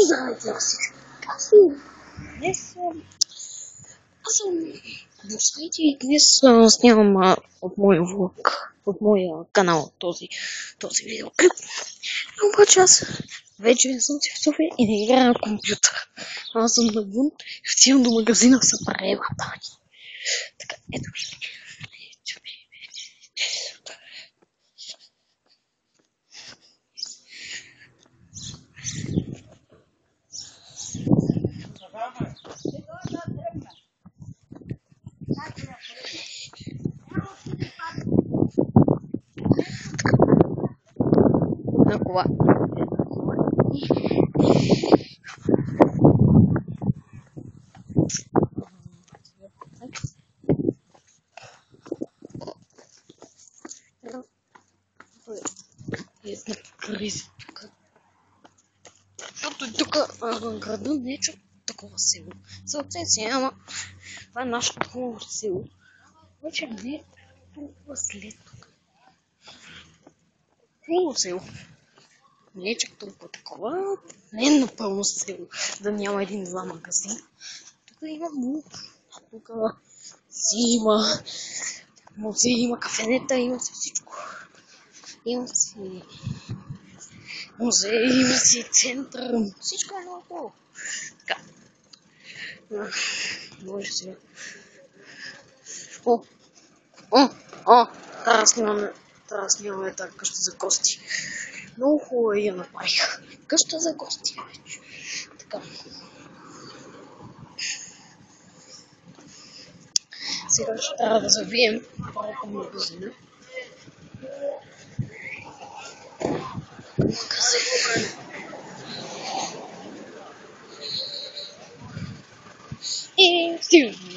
Здравейте всички! Аз съм Бускайте и днес снимам от моя влог, от моя канал този видеоклип. Обаче аз вече не съм си в София и не играя на компютър. Аз съм навън и отивам до магазина да се правя бани. Така, ето ви. На кола. Една криза тук. Защото тук града не е чак такова село. Селце си, ама това е нашето хубаво село. Вече не е толкова след тук. Хубаво село. Не е чак толкова такова. Не е напълно село. Да няма един-два магазин. Тук има много. Тук си има музей, има кафенета, има си всичко. Има си музей, има си център. Всичко е много хубаво. Така. Може сега. Трябва да снимаме тази къща за гости. Много хубаво я направих. Къща за гости вече. Така. Сега ще трябва да завием първо към магазина. И стигаме.